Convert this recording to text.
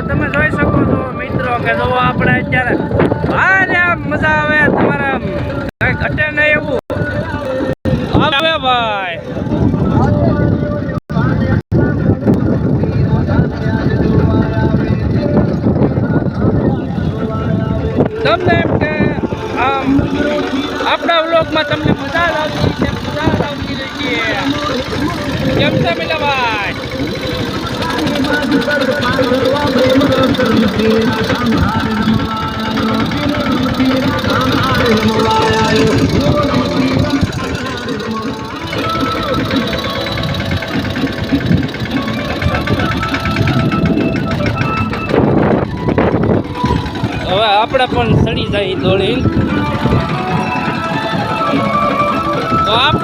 તમે જોઈ શકો છો મિત્રો કે જો આપણે અત્યારે ભારે મજા આવે તમારે કઈ ઘટે નહીં એવું આવે ભાઈ તમને એમ કે આમ આપણા વ્લોગમાં તમને મજા આવતી છે મજા આવતી રહી છે કેમ છે મિલાભાઈ હવે આપણે પણ સડી જાય દોડી તો આપણે